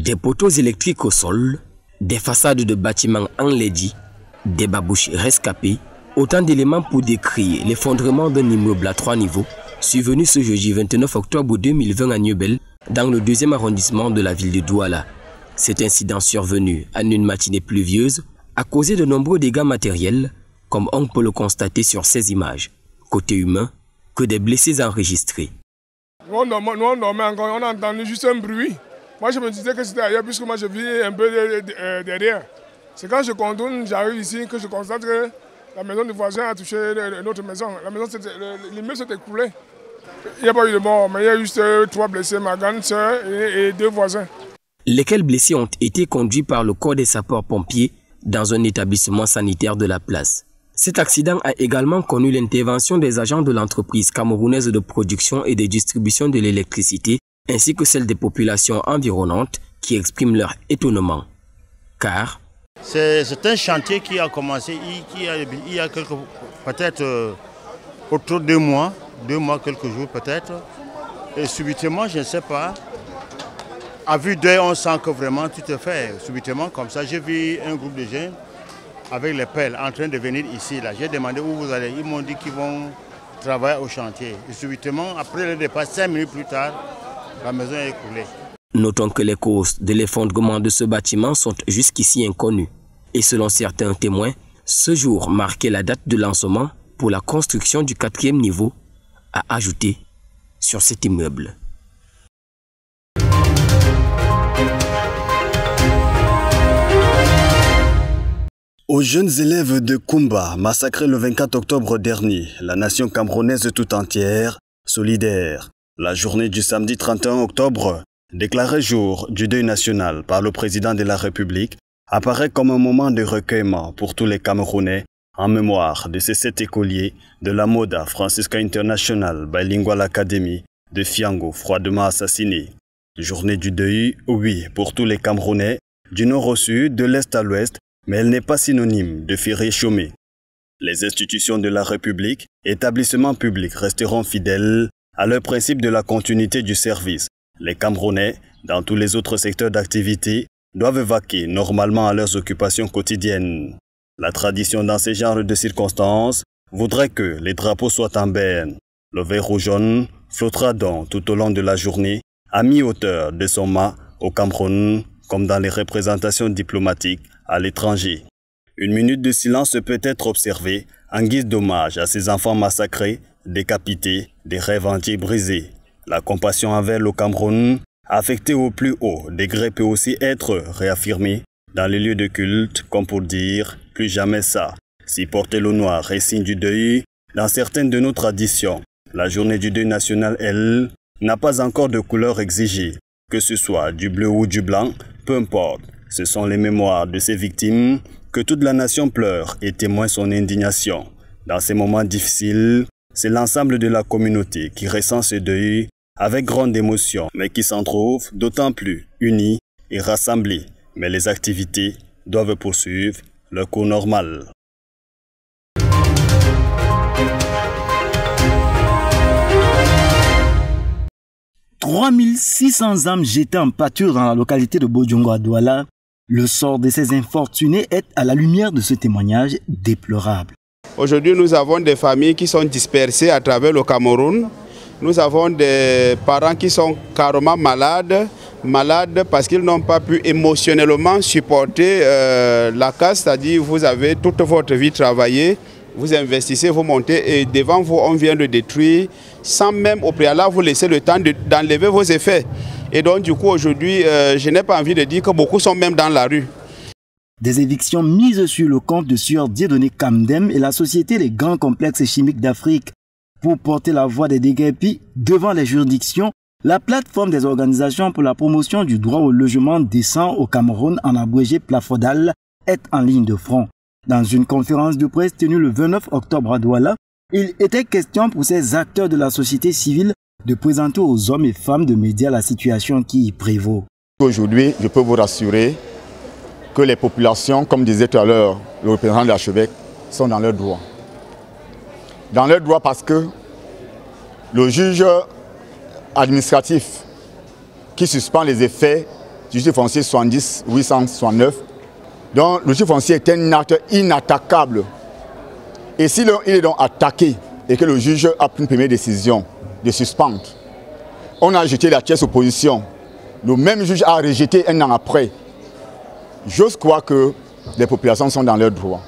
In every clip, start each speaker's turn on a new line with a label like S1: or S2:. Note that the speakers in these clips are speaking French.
S1: Des poteaux électriques au sol, des façades de bâtiments enlaidis, des babouches rescapées, autant d'éléments pour décrire l'effondrement d'un immeuble à 3 niveaux, survenu ce jeudi 29 octobre 2020 à Niobel, dans le 2e arrondissement de la ville de Douala. Cet incident survenu en une matinée pluvieuse a causé de nombreux dégâts matériels, comme on peut le constater sur ces images. Côté humain, que des blessés enregistrés.
S2: Nous on dormait encore, on a entendu juste un bruit. Moi je me disais que c'était ailleurs puisque moi je vis un peu derrière. C'est quand je contourne, j'arrive ici que je constate que la maison du voisin a touché notre maison. L'immeuble s'est écroulé. Il n'y a pas eu de mort, mais il y a juste 3 blessés, ma grande soeur et 2 voisins.
S1: Lesquels blessés ont été conduits par le corps des sapeurs-pompiers dans un établissement sanitaire de la place. Cet accident a également connu l'intervention des agents de l'entreprise camerounaise de production et de distribution de l'électricité, ainsi que celle des populations environnantes qui expriment leur étonnement. Car
S3: c'est un chantier qui a commencé il y a peut-être autour de 2 mois, quelques jours peut-être. Et subitement, je ne sais pas, à vue d'œil, on sent que vraiment tout est fait. Subitement, comme ça, j'ai vu un groupe de jeunes avec les pelles en train de venir ici. J'ai demandé où vous allez. Ils m'ont dit qu'ils vont travailler au chantier. Et subitement, après le départ, 5 minutes plus tard, la maison est écroulée.
S1: Notons que les causes de l'effondrement de ce bâtiment sont jusqu'ici inconnues. Et selon certains témoins, ce jour marquait la date de lancement pour la construction du 4e niveau à ajouter sur cet immeuble.
S4: Aux jeunes élèves de Kumba, massacrés le 24 octobre dernier, la nation camerounaise tout entière, solidaire. La journée du samedi 31 octobre, déclarée jour du deuil national par le président de la République, apparaît comme un moment de recueillement pour tous les Camerounais en mémoire de ces 7 écoliers de la Moda Francisca International Bilingual Academy de Fiango, froidement assassinés. Journée du deuil, oui, pour tous les Camerounais, du nord au sud, de l'est à l'ouest, mais elle n'est pas synonyme de ferré chômé. Les institutions de la République, établissements publics resteront fidèles à leur principe de la continuité du service. Les Camerounais, dans tous les autres secteurs d'activité, doivent vaquer normalement à leurs occupations quotidiennes. La tradition dans ces genres de circonstances voudrait que les drapeaux soient en berne. Le vert ou jaune flottera donc tout au long de la journée à mi-hauteur de son mât au Cameroun, comme dans les représentations diplomatiques à l'étranger. Une minute de silence peut être observée en guise d'hommage à ces enfants massacrés, décapités, des rêves entiers brisés. La compassion envers le Cameroun, affectée au plus haut degré, peut aussi être réaffirmée dans les lieux de culte, comme pour dire « plus jamais ça ». Si porter le noir est signe du deuil, dans certaines de nos traditions, la journée du deuil national, elle, n'a pas encore de couleur exigée. Que ce soit du bleu ou du blanc, peu importe. Ce sont les mémoires de ces victimes que toute la nation pleure et témoigne son indignation. Dans ces moments difficiles, c'est l'ensemble de la communauté qui ressent ce deuil avec grande émotion, mais qui s'en trouve d'autant plus unis et rassemblés. Mais les activités doivent poursuivre leur cours normal. «
S5: 3600 âmes jetées en pâture dans la localité de Bodjongo à Douala. Le sort de ces infortunés est, à la lumière de ce témoignage, déplorable.
S6: Aujourd'hui, nous avons des familles qui sont dispersées à travers le Cameroun. Nous avons des parents qui sont carrément malades parce qu'ils n'ont pas pu émotionnellement supporter la casse, c'est-à-dire vous avez toute votre vie travaillé, vous investissez, vous montez et devant vous, on vient de détruire sans même au préalable vous laisser le temps d'enlever vos effets. Et donc du coup aujourd'hui, je n'ai pas envie de dire que beaucoup sont même dans la rue.
S5: Des évictions mises sur le compte de Sieur Dieudonné Kamdem et la société Les Grands Complexes Chimiques d'Afrique. Pour porter la voix des déguerpis devant les juridictions, la plateforme des organisations pour la promotion du droit au logement décent au Cameroun, en abrégé Plafodal, est en ligne de front. Dans une conférence de presse tenue le 29 octobre à Douala, il était question pour ces acteurs de la société civile de présenter aux hommes et femmes de médias la situation qui y prévaut.
S7: Aujourd'hui, je peux vous rassurer que les populations, comme disait tout à l'heure le représentant de l'archevêque, sont dans leurs droits. Dans leurs droits parce que le juge administratif qui suspend les effets du titre foncier 70-869. Donc le titre foncier est un acte inattaquable. Et s'il est donc attaqué et que le juge a pris une première décision de suspendre, on a jeté la tierce opposition. Le même juge a rejeté un an après. J'ose croire que les populations sont dans leurs droits.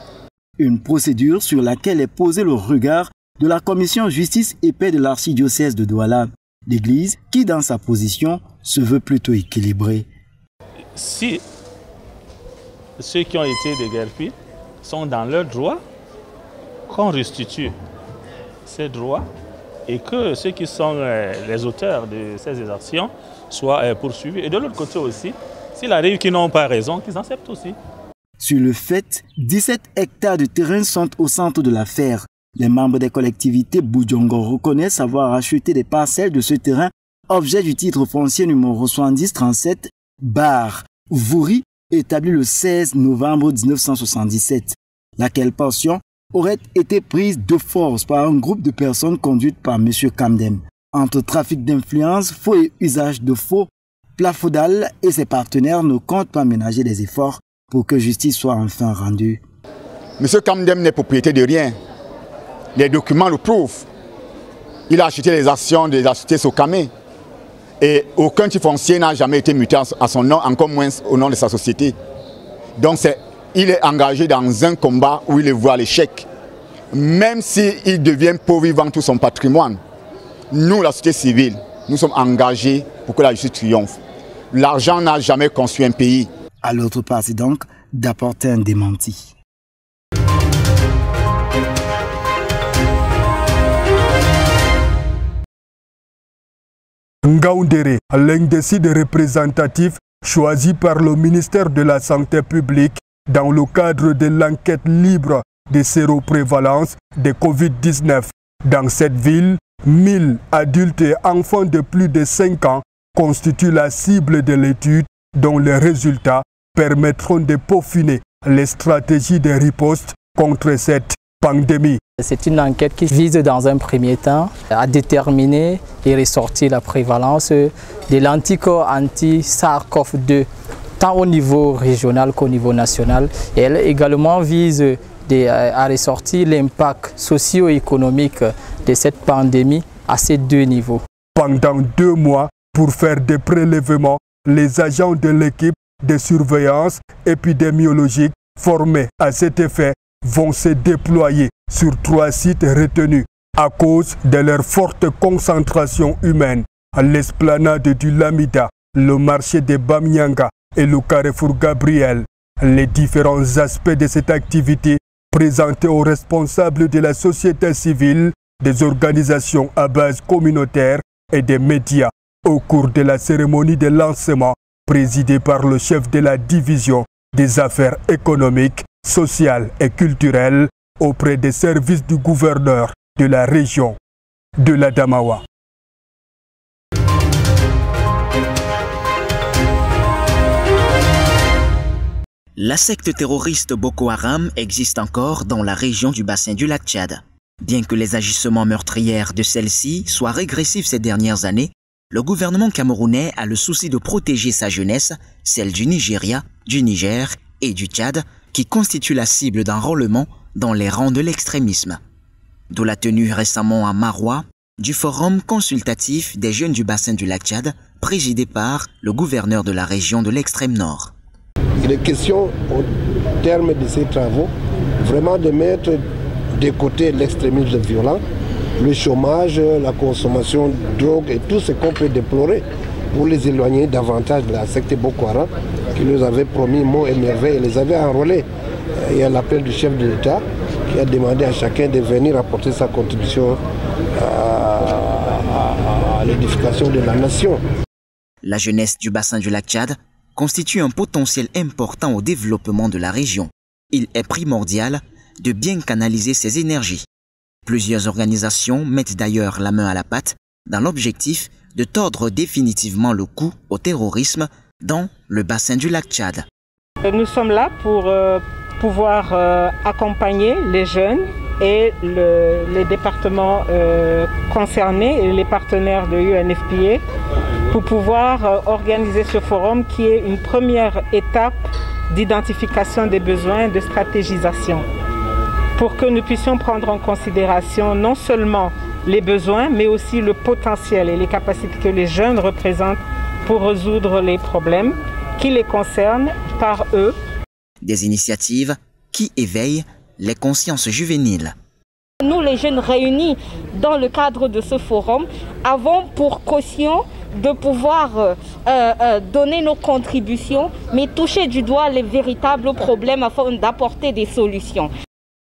S5: Une procédure sur laquelle est posé le regard de la commission justice et paix de l'archidiocèse de Douala, l'Église qui, dans sa position, se veut plutôt équilibrée.
S8: Si ceux qui ont été déguerpis sont dans leurs droits, qu'on restitue ces droits et que ceux qui sont les auteurs de ces exactions soient poursuivis. Et de l'autre côté aussi, s'il arrive qu'ils n'ont pas raison, qu'ils acceptent aussi.
S5: Sur le fait, 17 hectares de terrain sont au centre de l'affaire. Les membres des collectivités Boudjongo reconnaissent avoir acheté des parcelles de ce terrain, objet du titre foncier numéro 7037, Bar Vouri, établi le 16 novembre 1977. Laquelle portion aurait été prise de force par un groupe de personnes conduites par M. Kamdem. Entre trafic d'influence, faux et usage de faux, Plafodal et ses partenaires ne comptent pas ménager des efforts pour que justice soit enfin rendue.
S7: M. Kamdem n'est propriétaire de rien. Les documents le prouvent. Il a acheté les actions de la société Sokamé. Et aucun titre foncier n'a jamais été muté à son nom, encore moins au nom de sa société. Donc il est engagé dans un combat où il voit l'échec. Même s'il devient pauvre, il vend tout son patrimoine. Nous, la société civile, nous sommes engagés pour que la justice triomphe. L'argent n'a jamais construit un pays.
S5: À l'autre part, c'est donc d'apporter un démenti.
S9: Ngaoundéré, l'un des sites représentatifs choisis par le ministère de la Santé publique dans le cadre de l'enquête libre de séroprévalence de Covid-19. Dans cette ville, 1000 adultes et enfants de plus de 5 ans constituent la cible de l'étude dont les résultats permettront de peaufiner les stratégies de riposte contre cette pandémie.
S10: C'est une enquête qui vise dans un premier temps à déterminer et ressortir la prévalence de l'anticorps anti-SARS-CoV-2 tant au niveau régional qu'au niveau national. Et elle également vise à ressortir l'impact socio-économique de cette pandémie à ces deux niveaux.
S9: Pendant 2 mois, pour faire des prélèvements, les agents de l'équipe de surveillance épidémiologique formés à cet effet vont se déployer sur 3 sites retenus à cause de leur forte concentration humaine. L'esplanade du Lamida, le marché de Bamyanga et le carrefour Gabriel. Les différents aspects de cette activité présentés aux responsables de la société civile, des organisations à base communautaire et des médias au cours de la cérémonie de lancement présidée par le chef de la division des affaires économiques, sociales et culturelles auprès des services du gouverneur de la région de l'Adamawa.
S11: La secte terroriste Boko Haram existe encore dans la région du bassin du lac Tchad. Bien que les agissements meurtriers de celle-ci soient régressifs ces dernières années, le gouvernement camerounais a le souci de protéger sa jeunesse, celle du Nigeria, du Niger et du Tchad, qui constituent la cible d'un enrôlement dans les rangs de l'extrémisme. D'où la tenue récemment à Maroua du forum consultatif des jeunes du bassin du lac Tchad, présidé par le gouverneur de la région de l'extrême nord.
S12: Il est question, au terme de ces travaux, vraiment de mettre de côté l'extrémisme violent, le chômage, la consommation de drogue et tout ce qu'on peut déplorer pour les éloigner davantage de la secte Boko Haram qui nous avait promis mots et merveilles et les avait enrôlés. Il y a l'appel du chef de l'État qui a demandé à chacun de venir apporter sa contribution à l'édification de la nation.
S11: La jeunesse du bassin du lac Tchad constitue un potentiel important au développement de la région. Il est primordial de bien canaliser ses énergies. Plusieurs organisations mettent d'ailleurs la main à la pâte dans l'objectif de tordre définitivement le cou au terrorisme dans le bassin du lac Tchad.
S13: Nous sommes là pour pouvoir accompagner les jeunes et les départements concernés et les partenaires de UNFPA pour pouvoir organiser ce forum qui est une première étape d'identification des besoins, de stratégisation, pour que nous puissions prendre en considération non seulement les besoins, mais aussi le potentiel et les capacités que les jeunes représentent pour résoudre les problèmes qui les concernent par eux.
S11: Des initiatives qui éveillent les consciences juvéniles.
S14: Nous, les jeunes réunis dans le cadre de ce forum, avons pour caution de pouvoir donner nos contributions, mais toucher du doigt les véritables problèmes afin d'apporter des solutions.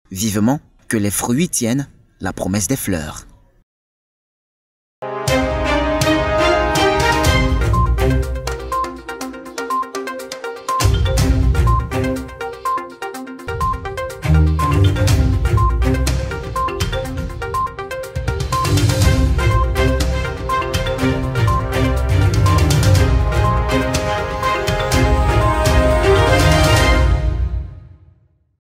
S11: Vivement que les fruits tiennent la promesse des fleurs.